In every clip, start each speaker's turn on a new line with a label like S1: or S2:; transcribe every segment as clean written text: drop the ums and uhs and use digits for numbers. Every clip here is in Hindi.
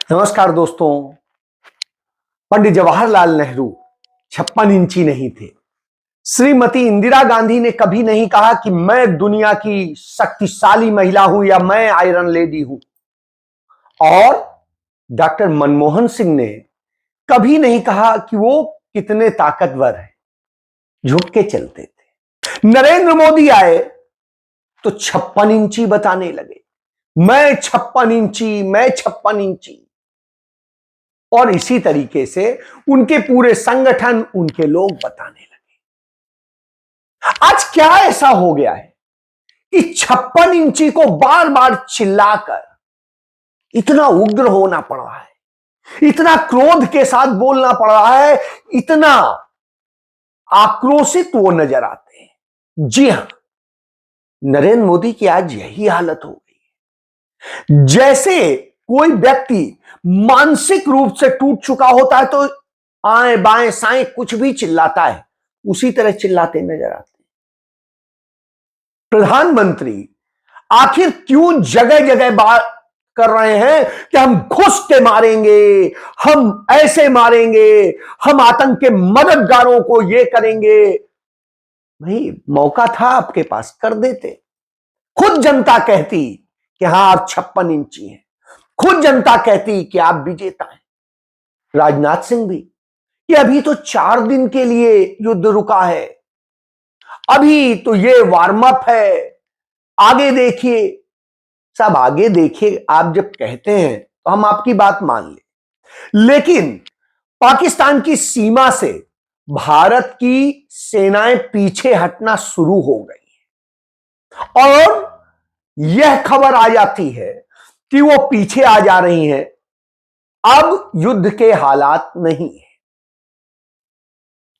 S1: नमस्कार दोस्तों। पंडित जवाहरलाल नेहरू 56 इंची नहीं थे। श्रीमती इंदिरा गांधी ने कभी नहीं कहा कि मैं दुनिया की शक्तिशाली महिला हूं या मैं आयरन लेडी हूं। और डॉक्टर मनमोहन सिंह ने कभी नहीं कहा कि वो कितने ताकतवर हैं। झुक के चलते थे। नरेंद्र मोदी आए तो 56 इंची बताने लगे, मैं 56 इंची, मैं 56 इंची। और इसी तरीके से उनके पूरे संगठन, उनके लोग बताने लगे। आज क्या ऐसा हो गया है कि 56 इंची को बार बार चिल्लाकर इतना उग्र होना पड़ रहा है, इतना क्रोध के साथ बोलना पड़ रहा है, इतना आक्रोशित वो नजर आते हैं। जी हां, नरेंद्र मोदी की आज यही हालत हो गई है। जैसे कोई व्यक्ति मानसिक रूप से टूट चुका होता है तो आए बाएं साएं कुछ भी चिल्लाता है, उसी तरह चिल्लाते नजर आते हैं। प्रधानमंत्री आखिर क्यों जगह जगह बात कर रहे हैं कि हम घुस के मारेंगे, हम ऐसे मारेंगे, हम आतंक के मददगारों को ये करेंगे। भाई मौका था आपके पास, कर देते। खुद जनता कहती कि हां आप 56 इंची हैं, खुद जनता कहती कि आप विजेता हैं। राजनाथ सिंह भी कि अभी तो 4 दिन के लिए युद्ध रुका है, अभी तो ये वार्म अप है, आगे देखिए। सब आगे देखिए आप जब कहते हैं तो हम आपकी बात मान ले, लेकिन पाकिस्तान की सीमा से भारत की सेनाएं पीछे हटना शुरू हो गई और यह खबर आ जाती है कि वो पीछे आ जा रही हैं। अब युद्ध के हालात नहीं है।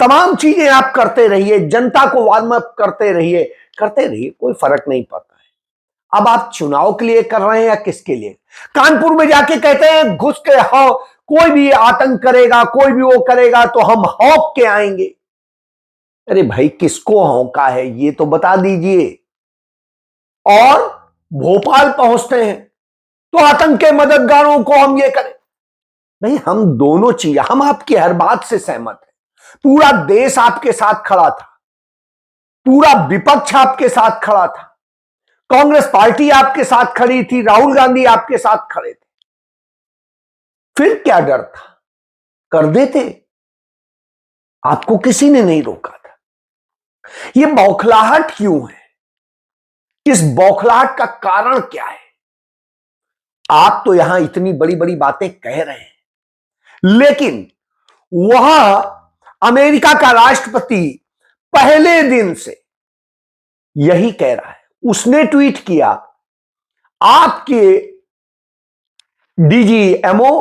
S1: तमाम चीजें आप करते रहिए, जनता को वार्म अप करते रहिए, कोई फर्क नहीं पड़ता है। अब आप चुनाव के लिए कर रहे हैं या किसके लिए? कानपुर में जाके कहते हैं घुस के हो, कोई भी आतंक करेगा, कोई भी वो करेगा तो हम हौक के आएंगे। अरे भाई किसको हौका है ये तो बता दीजिए। और भोपाल पहुंचते हैं तो आतंक के मददगारों को हम ये करें। नहीं, हम दोनों चीजें, हम आपकी हर बात से सहमत हैं। पूरा देश आपके साथ खड़ा था, पूरा विपक्ष आपके साथ खड़ा था, कांग्रेस पार्टी आपके साथ खड़ी थी, राहुल गांधी आपके साथ खड़े थे। फिर क्या डर था? कर देते, आपको किसी ने नहीं रोका था। ये बौखलाहट क्यों है? इस बौखलाहट का कारण क्या है? आप तो यहां इतनी बड़ी बड़ी बातें कह रहे हैं, लेकिन वहां अमेरिका का राष्ट्रपति पहले दिन से यही कह रहा है। उसने ट्वीट किया, आपके डीजीएमओ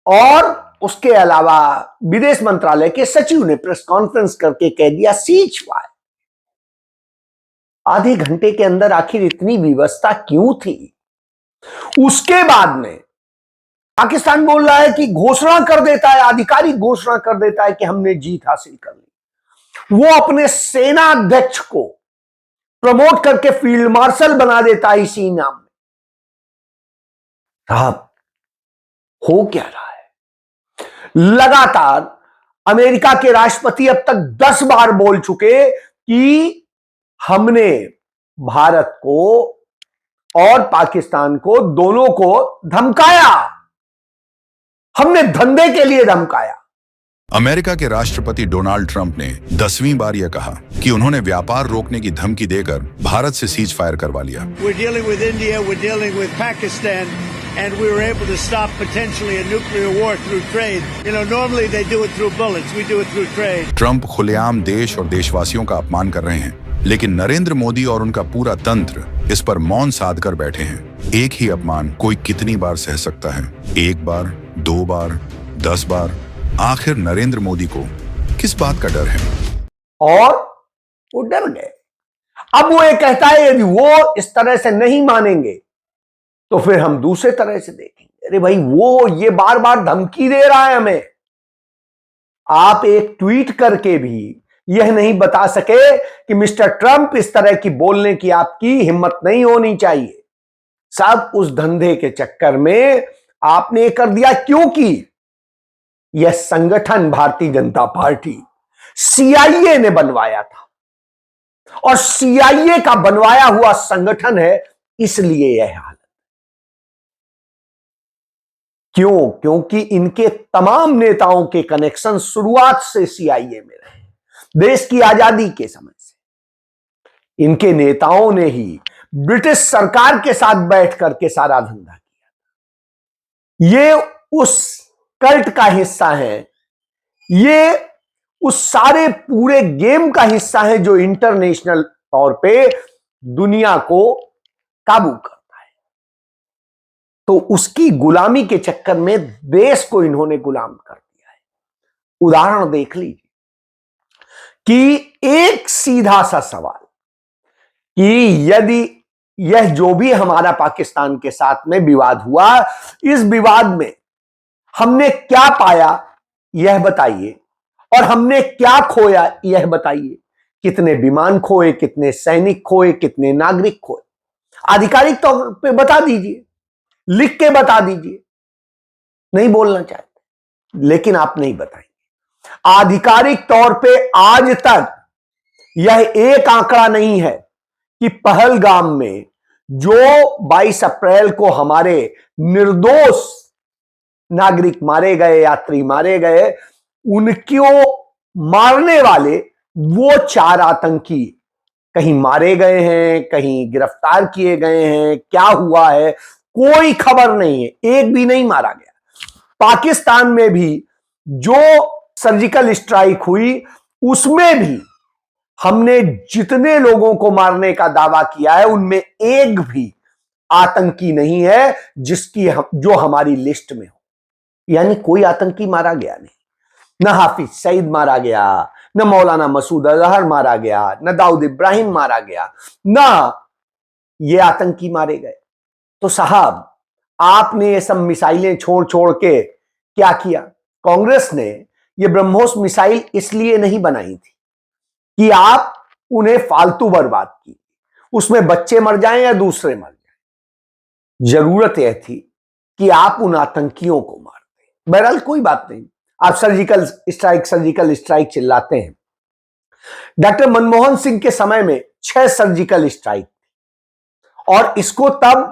S1: और उसके अलावा विदेश मंत्रालय के सचिव ने प्रेस कॉन्फ्रेंस करके कह दिया सीज फायर। आधे घंटे के अंदर आखिर इतनी विवशता क्यों थी? उसके बाद में पाकिस्तान बोल रहा है कि घोषणा कर देता है, आधिकारिक घोषणा कर देता है कि हमने जीत हासिल कर ली। वो अपने सेना अध्यक्ष को प्रमोट करके फील्ड मार्शल बना देता है इसी नाम में। साहब हो क्या रहा है? लगातार अमेरिका के राष्ट्रपति अब तक 10 बार बोल चुके कि हमने भारत को और पाकिस्तान को, दोनों को धमकाया, हमने धंधे के लिए धमकाया।
S2: अमेरिका के राष्ट्रपति डोनाल्ड ट्रंप ने 10वीं बार यह कहा कि उन्होंने व्यापार रोकने की धमकी देकर भारत से सीज फायर करवा लिया।
S3: We're dealing with India, we're dealing with Pakistan, and we were able to stop potentially a nuclear war through trade. You know, normally they do it through bullets, we do it through trade.
S2: Trump खुलेआम देश और देशवासियों का अपमान कर रहे हैं, लेकिन नरेंद्र मोदी और उनका पूरा तंत्र इस पर मौन साध कर बैठे हैं। एक ही अपमान कोई कितनी बार सह सकता है? 1 बार, 2 बार, 10 बार? आखिर नरेंद्र मोदी को किस बात का डर है?
S1: और वो डर गए। अब वो ये कहता है यदि वो इस तरह से नहीं मानेंगे तो फिर हम दूसरे तरह से देखेंगे। अरे भाई वो ये बार बार धमकी दे रहा है हमें। आप एक ट्वीट करके भी यह नहीं बता सके कि मिस्टर ट्रंप इस तरह की बोलने की आपकी हिम्मत नहीं होनी चाहिए। सब उस धंधे के चक्कर में आपने ये कर दिया क्योंकि यह संगठन भारतीय जनता पार्टी सीआईए ने बनवाया था और सीआईए का बनवाया हुआ संगठन है, इसलिए यह हालत। क्यों? क्योंकि इनके तमाम नेताओं के कनेक्शन शुरुआत से सीआईए में रहे। देश की आजादी के समय से इनके नेताओं ने ही ब्रिटिश सरकार के साथ बैठ करके सारा धंधा किया। ये उस कल्ट का हिस्सा है, ये उस सारे पूरे गेम का हिस्सा है जो इंटरनेशनल तौर पे दुनिया को काबू करता है। तो उसकी गुलामी के चक्कर में देश को इन्होंने गुलाम कर दिया है। उदाहरण देख लीजिए कि एक सीधा सा सवाल कि यदि यह जो भी हमारा पाकिस्तान के साथ में विवाद हुआ, इस विवाद में हमने क्या पाया यह बताइए, और हमने क्या खोया यह बताइए। कितने विमान खोए, कितने सैनिक खोए, कितने नागरिक खोए, आधिकारिक तौर पे बता दीजिए, लिख के बता दीजिए। नहीं बोलना चाहते, लेकिन आप नहीं बताएंगे। आधिकारिक तौर पे आज तक यह एक आंकड़ा नहीं है कि पहलगाम में जो 22 अप्रैल को हमारे निर्दोष नागरिक मारे गए, यात्री मारे गए, उनको मारने वाले वो 4 आतंकी कहीं मारे गए हैं, कहीं गिरफ्तार किए गए हैं, क्या हुआ है कोई खबर नहीं है, एक भी नहीं मारा गया। पाकिस्तान में भी जो सर्जिकल स्ट्राइक हुई उसमें भी हमने जितने लोगों को मारने का दावा किया है उनमें एक भी आतंकी नहीं है जो हमारी लिस्ट में हो। यानी कोई आतंकी मारा गया नहीं, न हाफिज सईद मारा गया, न मौलाना मसूद अजहर मारा गया, न दाऊद इब्राहिम मारा गया, न ये आतंकी मारे गए। तो साहब आपने ये सब मिसाइलें छोड़ छोड़ के क्या किया? कांग्रेस ने ये ब्रह्मोस मिसाइल इसलिए नहीं बनाई थी कि आप उन्हें फालतू बर्बाद की, उसमें बच्चे मर जाएं या दूसरे मर जाएं। जरूरत यह थी कि आप उन आतंकियों को मार दें। बहरहाल कोई बात नहीं, आप सर्जिकल स्ट्राइक चिल्लाते हैं। डॉक्टर मनमोहन सिंह के समय में 6 सर्जिकल स्ट्राइक थी और इसको तब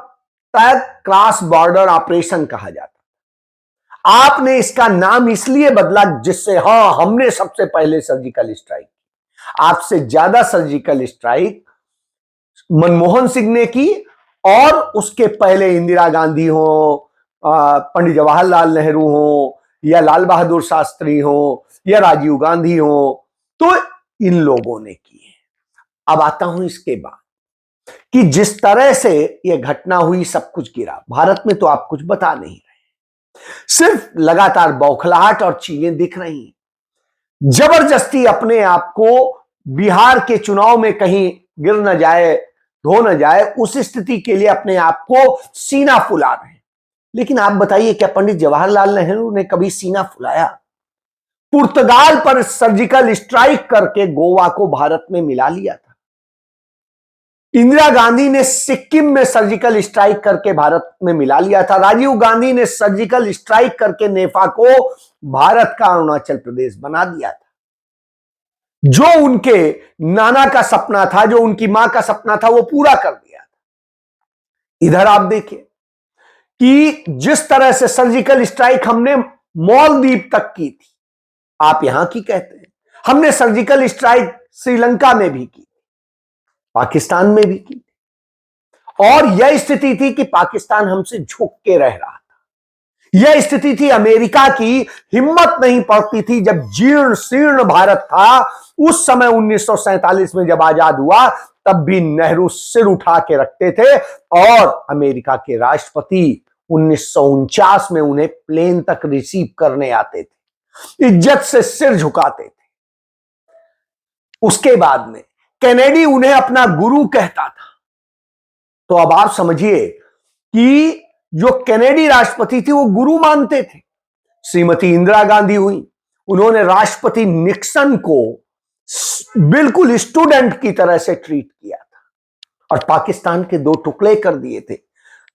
S1: तक क्रॉस बॉर्डर ऑपरेशन कहा जाता। आपने इसका नाम इसलिए बदला जिससे हमने सबसे पहले सर्जिकल स्ट्राइक, आपसे ज्यादा सर्जिकल स्ट्राइक मनमोहन सिंह ने की और उसके पहले इंदिरा गांधी हो, पंडित जवाहरलाल नेहरू हो, या लाल बहादुर शास्त्री हो, या राजीव गांधी हो, तो इन लोगों ने की है। अब आता हूं इसके बाद कि जिस तरह से यह घटना हुई, सब कुछ गिरा। भारत में तो आप कुछ बता नहीं रहे, सिर्फ लगातार बौखलाहट और चीजें दिख रही हैं। जबरदस्ती अपने आप को बिहार के चुनाव में कहीं गिर न जाए, धो न जाए, उस स्थिति के लिए अपने आप को सीना फुला रहे हैं। लेकिन आप बताइए, क्या पंडित जवाहरलाल नेहरू ने कभी सीना फुलाया? पुर्तगाल पर सर्जिकल स्ट्राइक करके गोवा को भारत में मिला लिया था। इंदिरा गांधी ने सिक्किम में सर्जिकल स्ट्राइक करके भारत में मिला लिया था। राजीव गांधी ने सर्जिकल स्ट्राइक करके नेफा को भारत का अरुणाचल प्रदेश बना दिया था। जो उनके नाना का सपना था, जो उनकी मां का सपना था, वो पूरा कर दिया था। इधर आप देखिए कि जिस तरह से सर्जिकल स्ट्राइक हमने मालदीव तक की थी, आप यहां की कहते हैं, हमने सर्जिकल स्ट्राइक श्रीलंका में भी की, पाकिस्तान में भी की, और यह स्थिति थी कि पाकिस्तान हमसे झुक के रह रहा था। यह स्थिति थी, अमेरिका की हिम्मत नहीं पड़ती थी। जब जीर्ण शीर्ण भारत था, उस समय 1947 में जब आजाद हुआ, तब भी नेहरू सिर उठा के रखते थे और अमेरिका के राष्ट्रपति 1949 में उन्हें प्लेन तक रिसीव करने आते थे, इज्जत से सिर झुकाते थे। उसके बाद में कैनेडी उन्हें अपना गुरु कहता था। तो अब आप समझिए कि जो कैनेडी राष्ट्रपति थी वो गुरु मानते थे। श्रीमती इंदिरा गांधी हुई, उन्होंने राष्ट्रपति निक्सन को बिल्कुल स्टूडेंट की तरह से ट्रीट किया था और पाकिस्तान के 2 टुकड़े कर दिए थे।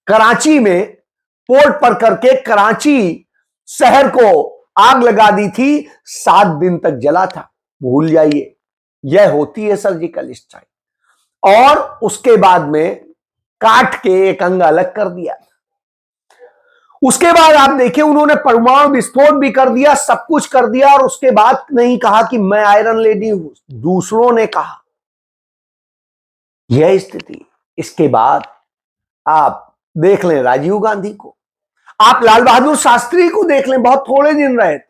S1: कराची में पोर्ट पर करके कराची शहर को आग लगा दी थी, 7 दिन तक जला था। भूल जाइए, यह होती है सर्जिकल स्ट्राइक। और उसके बाद में काट के एक अंग अलग कर दिया। उसके बाद आप देखिए, उन्होंने परमाणु विस्फोट भी कर दिया, सब कुछ कर दिया, और उसके बाद नहीं कहा कि मैं आयरन लेडी हूं, दूसरों ने कहा। यह स्थिति। इसके बाद आप देख लें राजीव गांधी को, आप लाल बहादुर शास्त्री को देख लें, बहुत थोड़े दिन रहे थे,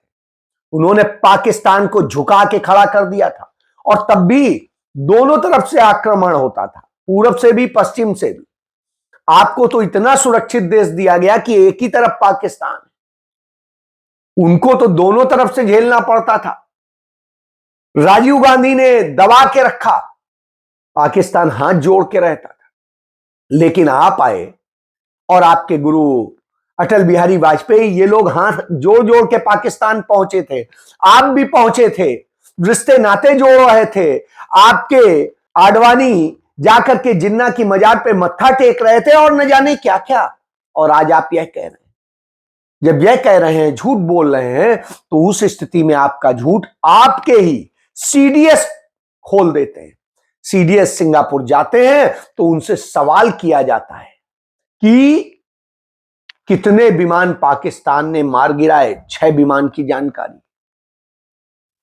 S1: उन्होंने पाकिस्तान को झुका के खड़ा कर दिया था, और तब भी दोनों तरफ से आक्रमण होता था, पूरब से भी पश्चिम से भी। आपको तो इतना सुरक्षित देश दिया गया कि एक ही तरफ पाकिस्तान है, उनको तो दोनों तरफ से झेलना पड़ता था। राजीव गांधी ने दबा के रखा, पाकिस्तान हाथ जोड़ के रहता था। लेकिन आप आए और आपके गुरु अटल बिहारी वाजपेयी, ये लोग हाथ जोड़ जोड़ के पाकिस्तान पहुंचे थे, आप भी पहुंचे थे, रिश्ते नाते जोड़ रहे थे। आपके आडवाणी जाकर के जिन्ना की मजार पे मत्था टेक रहे थे, और न जाने क्या क्या। और आज आप यह कह रहे हैं, जब यह कह रहे हैं, झूठ बोल रहे हैं, तो उस स्थिति में आपका झूठ आपके ही सीडीएस खोल देते हैं। सीडीएस सिंगापुर जाते हैं तो उनसे सवाल किया जाता है कि कितने विमान पाकिस्तान ने मार गिराए, 6 विमान की जानकारी।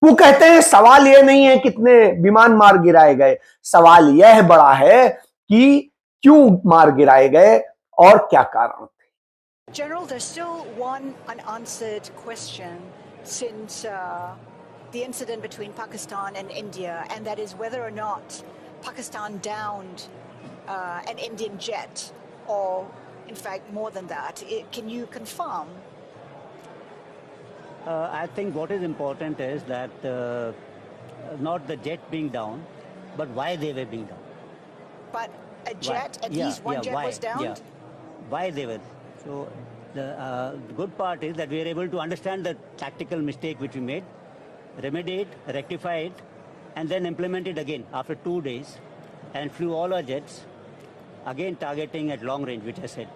S1: वो कहते हैं सवाल यह नहीं है कितने विमान मार गिराए गए, सवाल यह बड़ा है कि क्यों मार गिराए गए और क्या कारण थे।
S4: General, there's still one unanswered question since the incident between Pakistan and India, and that is whether or not Pakistan downed an Indian jet, or in fact more than that. Can you confirm?
S5: I think what is important is that not the jet being down, but why they were being down.
S4: But a jet, at
S5: Yeah,
S4: least one
S5: yeah,
S4: jet
S5: why?
S4: was downed?
S5: Yeah. Why they were. So the good part is that we are able to understand the tactical mistake which we made, remedy it, rectify it, and then implement it again after 2 days, and flew all our jets, again targeting at long range, which I said.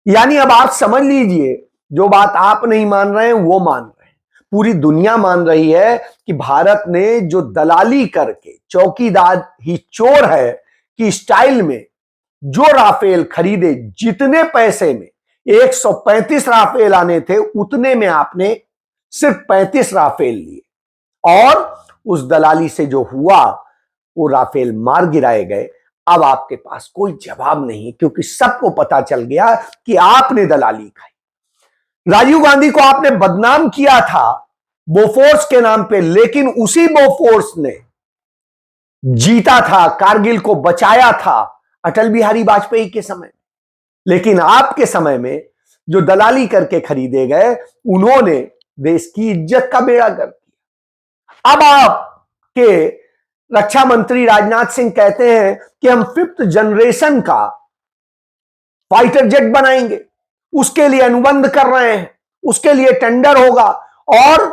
S1: यानी अब आप समझ लीजिए, जो बात आप नहीं मान रहे हैं वो मान रहे हैं, पूरी दुनिया मान रही है कि भारत ने जो दलाली करके, चौकीदार ही चोर है कि स्टाइल में जो राफेल खरीदे, जितने पैसे में 135 राफेल आने थे, उतने में आपने सिर्फ 35 राफेल लिए, और उस दलाली से जो हुआ वो राफेल मार गिराए गए। अब आपके पास कोई जवाब नहीं, क्योंकि सबको पता चल गया कि आपने दलाली खाई। राजीव गांधी को आपने बदनाम किया था बोफोर्स के नाम पे, लेकिन उसी बोफोर्स ने जीता था, कारगिल को बचाया था अटल बिहारी वाजपेयी के समय। लेकिन आपके समय में जो दलाली करके खरीदे गए, उन्होंने देश की इज्जत का बेड़ा गर्क किया। अब आपके रक्षा मंत्री राजनाथ सिंह कहते हैं कि हम 5th जनरेशन का फाइटर जेट बनाएंगे, उसके लिए अनुबंध कर रहे हैं, उसके लिए टेंडर होगा, और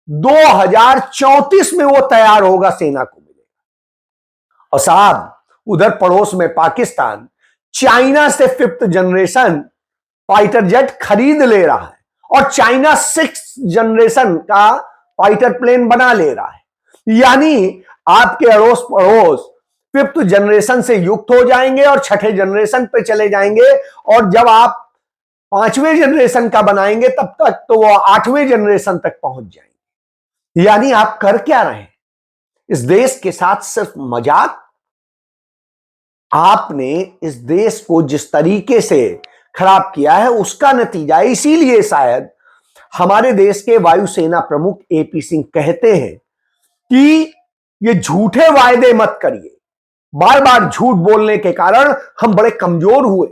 S1: 2034 में वो तैयार होगा, सेना को मिलेगा। और साहब, उधर पड़ोस में पाकिस्तान चाइना से 5th जनरेशन फाइटर जेट खरीद ले रहा है, और चाइना 6th जनरेशन का फाइटर प्लेन बना ले रहा है। यानी आपके अड़ोस पड़ोस 5th जनरेशन से युक्त हो जाएंगे और 6ठे जनरेशन पे चले जाएंगे, और जब आप 5वें जनरेशन का बनाएंगे तब तक तो वो 8वें जनरेशन तक पहुंच जाएंगे। यानी आप कर क्या रहे हैं? इस देश के साथ सिर्फ मजाक। आपने इस देश को जिस तरीके से खराब किया है, उसका नतीजा, इसीलिए शायद हमारे देश के वायुसेना प्रमुख एपी सिंह कहते हैं कि ये झूठे वायदे मत करिए। बार बार झूठ बोलने के कारण हम बड़े कमजोर हुए,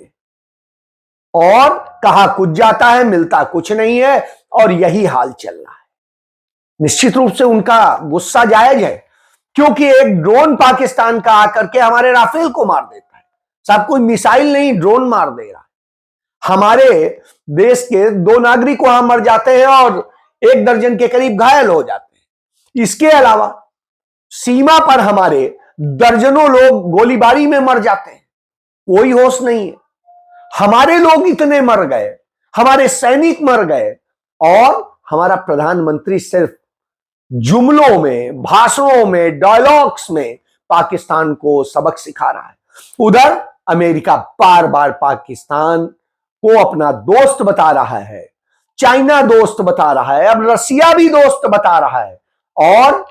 S1: और कहा कुछ जाता है, मिलता कुछ नहीं है, और यही हाल चल रहा है। निश्चित रूप से उनका गुस्सा जायज है, क्योंकि एक ड्रोन पाकिस्तान का आकर के हमारे राफेल को मार देता है। सब कोई मिसाइल नहीं, ड्रोन मार दे रहा है। हमारे देश के 2 नागरिक वहां मर जाते हैं और 1 दर्जन के करीब घायल हो जाते हैं। इसके अलावा सीमा पर हमारे दर्जनों लोग गोलीबारी में मर जाते हैं, कोई होश नहीं है। हमारे लोग इतने मर गए, हमारे सैनिक मर गए, और हमारा प्रधानमंत्री सिर्फ जुमलों में, भाषणों में, डायलॉग्स में पाकिस्तान को सबक सिखा रहा है। उधर अमेरिका बार बार पाकिस्तान को अपना दोस्त बता रहा है, चाइना दोस्त बता रहा है, अब रसिया भी दोस्त बता रहा है। और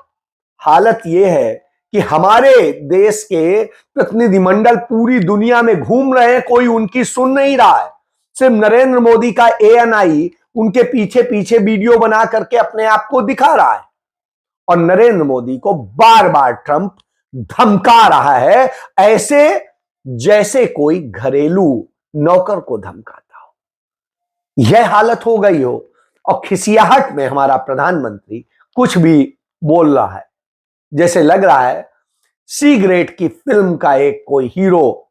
S1: हालत यह है कि हमारे देश के प्रतिनिधिमंडल पूरी दुनिया में घूम रहे हैं, कोई उनकी सुन नहीं रहा है। सिर्फ नरेंद्र मोदी का ANI उनके पीछे पीछे वीडियो बना करके अपने आप को दिखा रहा है, और नरेंद्र मोदी को बार बार ट्रंप धमका रहा है, ऐसे जैसे कोई घरेलू नौकर को धमकाता हो। यह हालत हो गई हो, और खिसियाहट में हमारा प्रधानमंत्री कुछ भी बोल रहा है, जैसे लग रहा है सी ग्रेट की फिल्म का एक कोई हीरो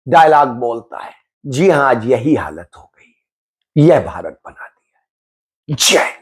S1: डायलॉग बोलता है। जी हां, आज यही हालत हो गई। यह भारत बना दिया। जय